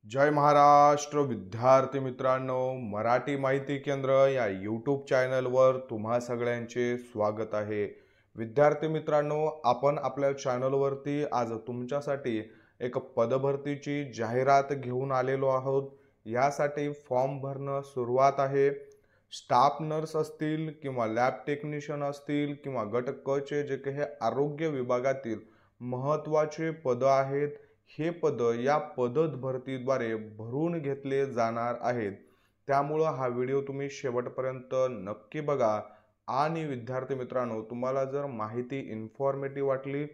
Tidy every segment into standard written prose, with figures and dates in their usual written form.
जय महाराष्ट्र विद्यार्थी मित्रांनो, मराठी माहिती केंद्र या यूट्यूब चॅनलवर तुम्हा सगळ्यांचे स्वागत आहे। विद्यार्थी मित्रांनो, आपण आपल्या चॅनलवरती आज तुमच्यासाठी एक पदभरतीची जाहिरात घेऊन आलेलो आहोत। यासाठी फॉर्म भरणं सुरुवात आहे। स्टाफ नर्स असतील किंवा लॅब टेक्निशियन असतील किंवा गट क चे जे काही आरोग्य विभागातील महत्त्वाचे पद आहेत, हे पद या पद भरतीद्वारे भरून घेतले जाणार आहेत। त्यामुळे हा व्हिडिओ तुम्ही शेवटपर्यंत नक्की बघा। आणि विद्यार्थी मित्रांनो, तुम्हाला जर माहिती इन्फॉर्मेटिव्ह वाटली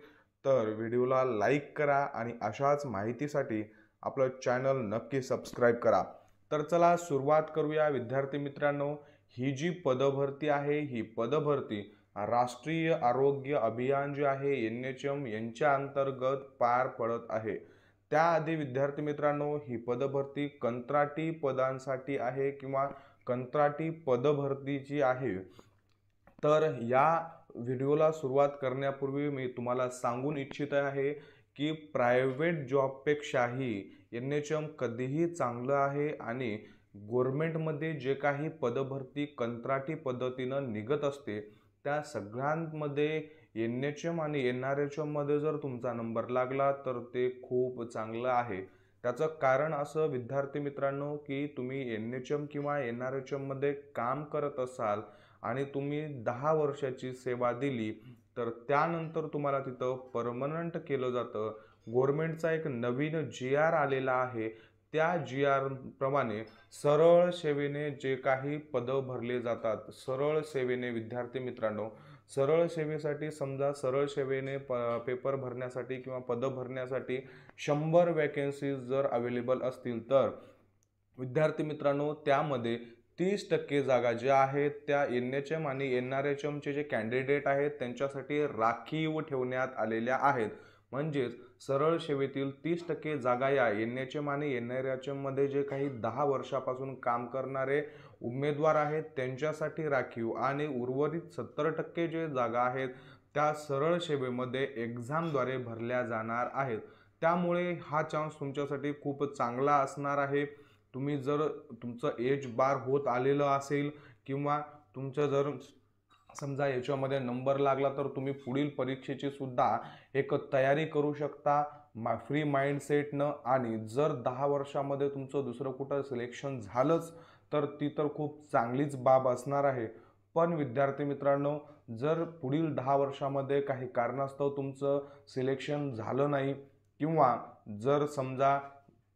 तर व्हिडिओला लाईक करा आणि अशाच माहितीसाठी आपलं चॅनल नक्की सबस्क्राईब करा। तर चला सुरुवात करूया विद्यार्थी मित्रांनो। ही जी पदभरती आहे, ही पदभरती राष्ट्रीय आरोग्य अभियान जे आहे NHM यांच्या अंतर्गत पार पडत आहे। त्याआधी विद्यार्थी मित्रांनो, ही पदभरती कंत्राटी पदांसाठी आहे किंवा कंत्राटी पदभरतीची आहे। तर या व्हिडिओला सुरुवात करण्यापूर्वी मी तुम्हाला सांगून इच्छित आहे की प्रायव्हेट जॉबपेक्षाही NHM कधीही चांगलं आहे आणि गव्हर्नमेंटमध्ये जे काही पदभरती कंत्राटी पद्धतीनं निघत असते, त्या सगळ्यांमध्ये NHM आणि NRHM मध्ये जर तुमचा नंबर लागला तर ते खूप चांगलं आहे। त्याचं कारण असं विद्यार्थी मित्रांनो की तुम्ही NHM किंवा NRHM मध्ये काम करत असाल आणि तुम्ही 10 वर्षाची सेवा दिली तर त्यानंतर तुम्हाला तिथं परमनंट केलं जातं। गव्हर्नमेंटचा एक नवीन GR आलेला आहे, त्या GR प्रमाणे सरळ सेवेने जे काही पद भरले जातात, सरळ सेवेने विद्यार्थी मित्रांनो, सरळ सेवेसाठी समजा सरळ सेवेने पेपर भरण्यासाठी किंवा पद भरण्यासाठी 100 वॅकन्सीज जर अवेलेबल असतील तर विद्यार्थी मित्रांनो, त्यामध्ये 30% जागा ज्या आहेत त्या NHM आणि NRHM चे जे कॅन्डिडेट आहेत त्यांच्यासाठी राखीव ठेवण्यात आलेल्या आहेत। म्हणजेच सरळ सेवेतील 30% जागा या NHM आणि NRHM मध्ये जे काही 10 वर्षापासून काम करणारे उमेदवार आहेत त्यांच्यासाठी राखीव, आणि उर्वरित 70% जे जागा आहेत त्या सरळ सेवेमध्ये एक्झामद्वारे भरल्या जाणार आहेत। त्यामुळे हा चान्स तुमच्यासाठी खूप चांगला असणार आहे। तुम्ही जर तुमचं एज बार होत आलेलं असेल किंवा तुमचं जर समजा याच्यामध्ये नंबर लागला तर तुम्ही पुढील परीक्षेची सुद्धा एक तयारी करू शकता फ्री माइंडसेटनं। आणि जर 10 वर्षामध्ये तुमचं दुसरं कुठं सिलेक्शन झालंच तर ती तर खूप चांगलीच बाब असणार आहे। पण विद्यार्थी मित्रांनो, जर पुढील 10 वर्षामध्ये काही कारणास्तव तुमचं सिलेक्शन झालं नाही किंवा जर समजा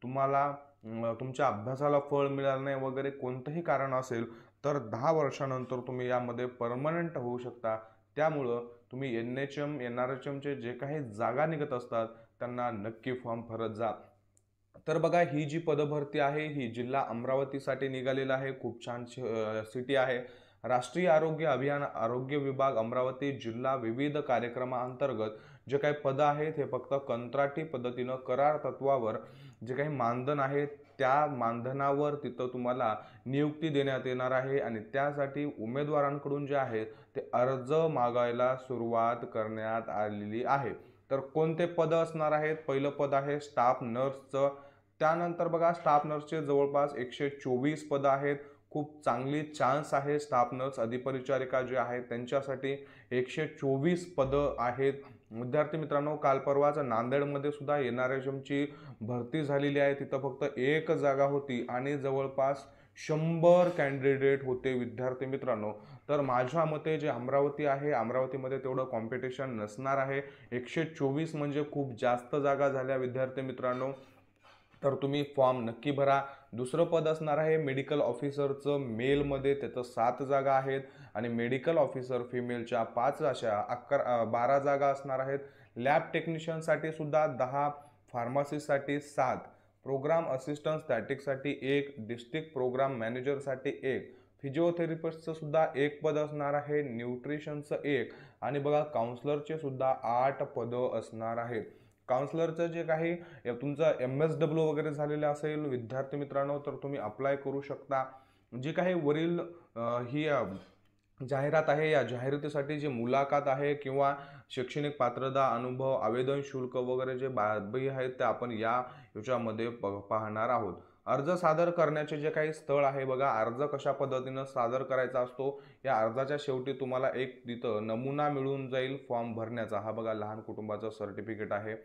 तुम्हाला तुमच्या अभ्यासाला फळ मिळालं नाही वगैरे कोणतंही कारण असेल तर 10 वर्षानंतर तुम्ही यामध्ये परमनंट होऊ शकता। त्यामुळं तुम्ही NHM NRHM चे जे काही जागा निघत असतात त्यांना नक्की फॉर्म भरत जा। तर बघा, ही जी पदभरती आहे ही जिल्हा अमरावतीसाठी निघालेला आहे। खूप छान सिटी आहे। राष्ट्रीय आरोग्य अभियान आरोग्य विभाग अमरावती जिल्हा विविध कार्यक्रमांतर्गत जे काही पद आहेत हे फक्त कंत्राटी पद्धतीनं करार तत्वावर जे काही मानधन आहे त्या मानधनावर तिथं तुम्हाला नियुक्ती देण्यात येणार आहे। आणि त्यासाठी उमेदवारांकडून जे आहे ते अर्ज मागायला सुरुवात करण्यात आलेली आहे। तर कोणते पद असणार आहेत? पहिलं पद आहे स्टाफ नर्सचं। त्यानंतर बघा, स्टाफ नर्सचे जवळपास 124 पद आहेत। खूप चांगली चान्स आहे स्टाफ नर्स अधिपरिचारिका जे आहेत त्यांच्यासाठी 124 पद आहेत। विद्यार्थी मित्रांनो, काल परवाच नांदेडमध्ये सुद्धा NRHM ची भरती झालेली आहे। तिथं फक्त एक जागा होती आणि जवळपास 100 कॅन्डिडेट होते विद्यार्थी मित्रांनो। तर माझ्या मते जे अमरावती आहे, अमरावतीमध्ये तेवढं कॉम्पिटिशन नसणार आहे। 124 म्हणजे खूप जास्त जागा झाल्या विद्यार्थी मित्रांनो। तर तुम्ही फॉर्म नक्की भरा। दुसरं पद असणार आहे मेडिकल ऑफिसरचं मेलमध्ये, त्याचं 7 जागा आहेत आणि मेडिकल ऑफिसर फिमेलच्या 5 अशा 12 जागा असणार आहेत। लॅब टेक्निशियनसाठी सुद्धा 10, फार्मसीसाठी 7, प्रोग्राम असिस्टंट स्टॅटिकसाठी 1, डिस्ट्रिक्ट प्रोग्राम मॅनेजरसाठी 1, फिजिओथेरपिस्टचं सुद्धा 1 पद असणार आहे, न्यूट्रिशनचं 1, आणि बघा काउन्सलरचे सुद्धा 8 पदं असणार आहेत। काउन्सलरचं जे काही तुमचं MSW वगैरे झालेलं असेल विद्यार्थी मित्रांनो तर तुम्ही अप्लाय करू शकता। जे काही वरील ही जाहिरात आहे, या जाहिरातीसाठी जी मुलाखत आहे किंवा शैक्षणिक पात्रता, अनुभव, आवेदन शुल्क वगैरे जे बाबी आहेत ते आपण या याच्यामध्ये पाहणार आहोत. अर्ज सादर करण्याचे जे काही स्थळ आहे बघा, अर्ज कशा पद्धतीनं सादर करायचा असतो, या अर्जाच्या शेवटी तुम्हाला एक तिथं नमुना मिळून जाईल फॉर्म भरण्याचा. हा बघा लहान कुटुंबाचं सर्टिफिकेट आहे.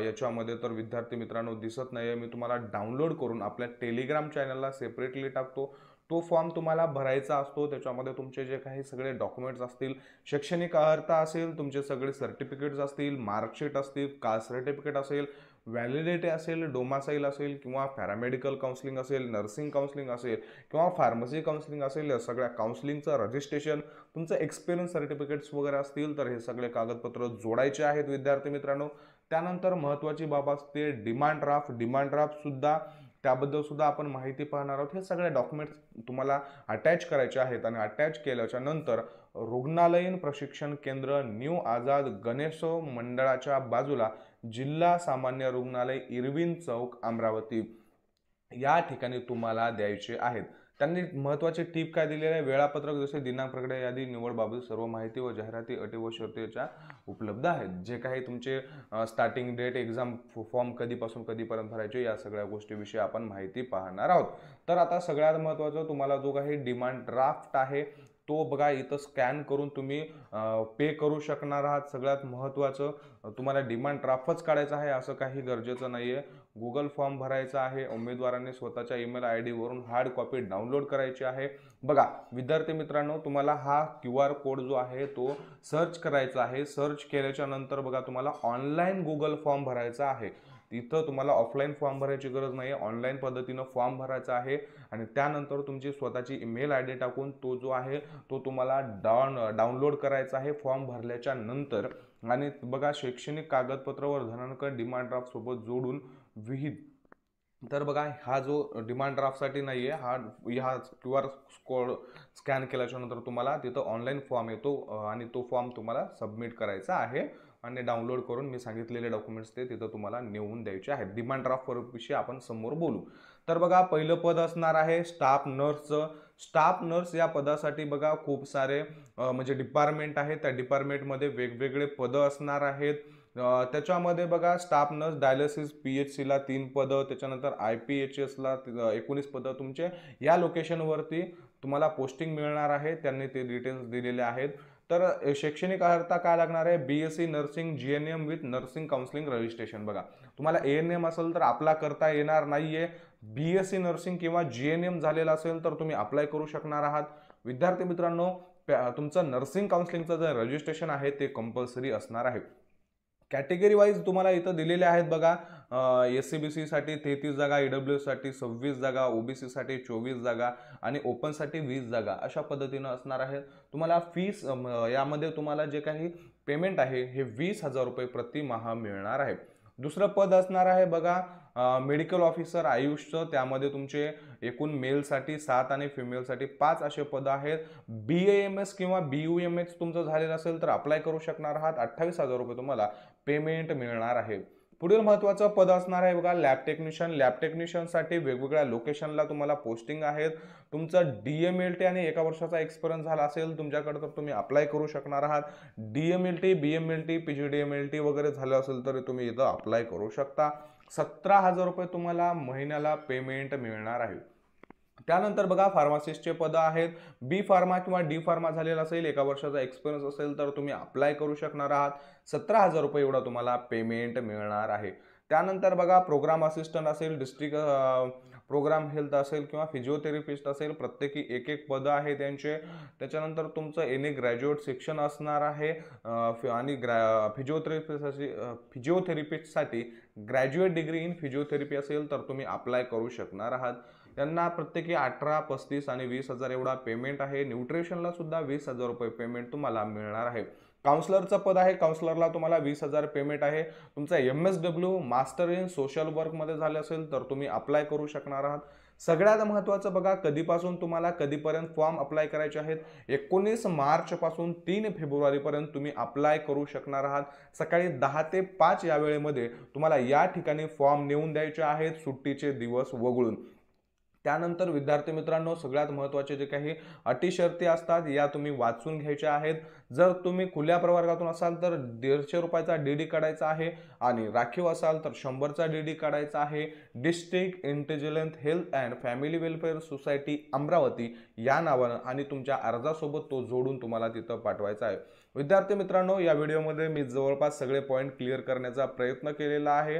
याच्यामध्ये तर विद्यार्थी मित्रांनो दिसत नाही आहे, मी तुम्हाला डाउनलोड करून आपल्या टेलिग्राम चॅनलला सेपरेटली टाकतो. तो फॉर्म तुम्हाला भरायचा असतो. त्याच्यामध्ये तुमचे जे काही सगळे डॉक्युमेंट्स असतील, शैक्षणिक अर्हता असेल, तुमचे सगळे सर्टिफिकेट्स असतील, मार्कशीट असतील, कास्ट सर्टिफिकेट असेल, व्हॅलिडिटी असेल, डोमासाईल असेल किंवा पॅरामेडिकल काउन्सिलिंग असेल, नर्सिंग काउन्सिलिंग असेल किंवा फार्मसी काउन्सिलिंग असेल, या सगळ्या काउन्सिलिंगचं रजिस्ट्रेशन, तुमचं एक्सपिरियन्स सर्टिफिकेट्स वगैरे असतील तर हे सगळे कागदपत्र जोडायचे आहेत विद्यार्थी मित्रांनो. त्यानंतर महत्त्वाची बाब असते डिमांड ड्राफ्ट. डिमांड ड्राफ्ट सुद्धा त्याबद्दल सुद्धा आपण माहिती पाहणार आहोत. हे सगळे डॉक्युमेंट्स तुम्हाला अटॅच करायचे आहेत आणि अटॅच केल्याच्या नंतर रुग्णालयीन प्रशिक्षण केंद्र न्यू आझाद गणेश मंडळाच्या बाजूला जिल्हा सामान्य रुग्णालय इरविन चौक अमरावती या ठिकाणी तुम्हाला द्यायचे आहेत. त्यांनी महत्त्वाची टीप काय दिलेली आहे, वेळापत्रक जसे दिनांक, प्रक्रिया यादी, निवडबाबत सर्व माहिती व जाहिराती अटी व शर्तीच्या उपलब्ध आहेत. जे काही तुमचे स्टार्टिंग डेट, एक्झाम फॉर्म कधीपासून कधीपर्यंत भरायचे, या सगळ्या गोष्टीविषयी आपण माहिती पाहणार आहोत. तर आता सगळ्यात महत्त्वाचं तुम्हाला जो काही डिमांड ड्राफ्ट आहे तो बघा इथं स्कॅन करून तुम्ही पे करू शकणार आहात. सगळ्यात महत्त्वाचं तुम्हाला डिमांड ड्राफ्टच काढायचा आहे असं काही गरजेचं नाही आहे. गुगल फॉर्म भरायचा आहे. उमेदवारांनी स्वतःच्या ईमेल ID वरून हार्ड कॉपी डाउनलोड करायची आहे. बघा विद्यार्थी मित्रांनो, तुम्हाला हा QR कोड जो आहे तो सर्च करायचा आहे. सर्च केल्याच्या नंतर बघा तुम्हाला ऑनलाईन गुगल फॉर्म भरायचा आहे. तिथं तुम्हाला ऑफलाईन फॉर्म भरायची गरज नाही आहे, ऑनलाईन पद्धतीनं फॉर्म भरायचा आहे आणि त्यानंतर तुमची स्वतःची ईमेल ID टाकून तो जो आहे तो तुम्हाला डाउनलोड करायचा आहे फॉर्म भरल्याच्या नंतर. आणि बघा शैक्षणिक कागदपत्रावर धनांक डिमांड ड्राफ्ट सोबत जोडून विहित. तर बघा हा जो डिमांड ड्राफ्टसाठी नाही आहे, हा QR कोड स्कॅन केल्याच्या नंतर तुम्हाला तिथं ऑनलाईन फॉर्म येतो आणि तो फॉर्म तुम्हाला सबमिट करायचा आहे आणि डाउनलोड करून मी सांगितलेले डॉक्युमेंट्स ते तिथं तुम्हाला नेऊन द्यायचे आहेत. डिमांड ड्राफ्ट विषयी आपण समोर बोलू. तर बघा पहिलं पद असणार आहे स्टाफ नर्सचं. स्टाफ नर्स या पदासाठी बघा खूप सारे म्हणजे डिपार्टमेंट आहेत. त्या डिपार्टमेंटमध्ये वेगवेगळे पदं असणार आहेत. त्याच्यामध्ये बघा स्टाफ नर्स डायलिसिस PHC ला 3 पदं, त्याच्यानंतर IPHS ला 19 पदं तुमचे या लोकेशनवरती तुम्हाला पोस्टिंग मिळणार आहे. त्यांनी ते डिटेल्स दिलेले आहेत. तर शैक्षणिक अर्हता काय लागणार आहे, BSc nursing GNM with nursing counselling registration. बघा तुम्हाला ANM असेल तर अप्लाय करता येणार नाहीये. BSc नर्सिंग किंवा GNM झालेला असेल तर तुम्ही अप्लाय करू शकणार आहात. विद्यार्थी मित्रांनो, तुमचं नर्सिंग काउन्सिलिंगचं जे रजिस्ट्रेशन आहे ते कंपल्सरी असणार आहे. कॅटेगरी वाईज तुम्हाला इथं दिलेले आहेत बघा. SCBC साठी 33 जागा, EWS साठी 26 जागा, OBC साठी 24 जागा आणि ओपनसाठी 20 जागा अशा पद्धतीनं असणार आहे. तुम्हाला फीस यामध्ये तुम्हाला जे काही पेमेंट आहे हे 20,000 रुपये प्रतिमाह मिळणार आहे. दुसरं पद असणार आहे बघा मेडिकल ऑफिसर आयुषचं. त्यामध्ये तुमचे एकूण मेलसाठी 7 आणि फिमेलसाठी 5 असे पद आहेत. BAMS किंवा BUMS तुमचं झालेलं असेल तर अप्लाय करू शकणार आहात. 28,000 रुपये तुम्हाला पेमेंट मिळणार आहे. पुढील महत्त्वाचं पद असणार आहे बघा लॅब टेक्निशियन. लॅब टेक्निशियनसाठी वेगवेगळ्या लोकेशनला तुम्हाला पोस्टिंग आहेत. तुमचं DMLT आणि 1 वर्षाचा एक्सपिरियन्स झाला असेल तुमच्याकडे तर तुम्ही अप्लाय करू शकणार आहात. DMLT, BMLT, PGDMLT वगैरे झालं असेल तर तुम्ही इथं अप्लाय करू शकता. 17,000 रुपये तुम्हाला महिन्याला पेमेंट मिळणार आहे. त्यानंतर बघा फार्मासिस्टचे पद आहेत. B फार्मा किंवा D फार्मा झालेला असेल, 1 वर्षाचा एक्सपिरियन्स असेल तर तुम्ही अप्लाय करू शकणार आहात. 17,000 रुपये एवढा तुम्हाला पेमेंट मिळणार आहे. त्यानंतर बघा प्रोग्राम असिस्टंट असेल, डिस्ट्रिक्ट प्रोग्राम हेल्थ असेल किंवा फिजिओथेरपिस्ट असेल, प्रत्येकी 1 पद आहे त्यांचे. त्याच्यानंतर तुमचं एनी ग्रॅज्युएट शिक्षण असणार आहे आणि फिजिओथेरपिस्टसाठी ग्रॅज्युएट डिग्री इन फिजिओथेरपी असेल तर तुम्ही अप्लाय करू शकणार आहात. त्यांना प्रत्येकी 18, 35 आणि 20,000 एवढा पेमेंट आहे. न्यूट्रिशनला सुद्धा 20,000 रुपये पेमेंट तुम्हाला मिळणार आहे. काउन्सलरचं पद आहे. काउन्सलरला तुम्हाला 20,000 पेमेंट आहे. तुमचा MSW मास्टर इन सोशल वर्कमध्ये झाले असेल तर तुम्ही अप्लाय करू शकणार आहात. सगळ्यात महत्त्वाचं बघा कधीपासून तुम्हाला कधीपर्यंत फॉर्म अप्लाय करायचे आहेत. 19 मार्च पासून 3 फेब्रुवारीपर्यंत तुम्ही अप्लाय करू शकणार आहात. सकाळी 10 ते 5 या वेळेमध्ये तुम्हाला या ठिकाणी फॉर्म नेऊन द्यायचे आहेत सुट्टीचे दिवस वगळून. त्यानंतर विद्यार्थी मित्रांनो, सगळ्यात महत्त्वाचे जे काही अटी शर्ती असतात या तुम्ही वाचून घ्यायच्या आहेत. जर तुम्ही खुल्या प्रवर्गातून असाल तर 150 रुपयाचा डीडी काढायचा आहे आणि राखीव असाल तर 100चा डीडी काढायचा आहे. District intelligent health and family welfare society Amravati या नावानं आणि तुमच्या अर्जासोबत तो जोडून तुम्हाला तिथं पाठवायचा आहे. विद्यार्थी मित्रांनो, या व्हिडिओमध्ये मी जवळपास सगळे पॉईंट क्लिअर करण्याचा प्रयत्न केलेला आहे.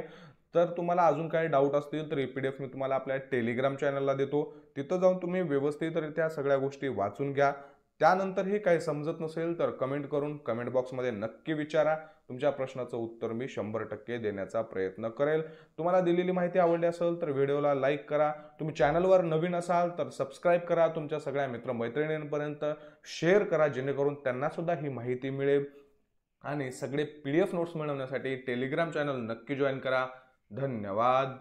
तर तुम्हाला अजून काही डाऊट असतील तर पीडीएफ मी तुम्हाला आपल्या टेलिग्राम चॅनलला देतो. तिथं जाऊन तुम्ही व्यवस्थितरित्या सगळ्या गोष्टी वाचून घ्या. त्यानंतरही काही समजत नसेल तर कमेंट करून कमेंट बॉक्समध्ये नक्की विचारा. तुमच्या प्रश्नाचं उत्तर मी 100% देण्याचा प्रयत्न करेल. तुम्हाला दिलेली माहिती आवडली असेल तर व्हिडिओला लाईक करा. तुम्ही चॅनलवर नवीन असाल तर सबस्क्राईब करा. तुमच्या सगळ्या मित्रमैत्रिणींपर्यंत शेअर करा जेणेकरून त्यांना सुद्धा ही माहिती मिळेल. आणि सगळे पीडीएफ नोट्स मिळवण्यासाठी टेलिग्राम चॅनल नक्की जॉईन करा. धन्यवाद.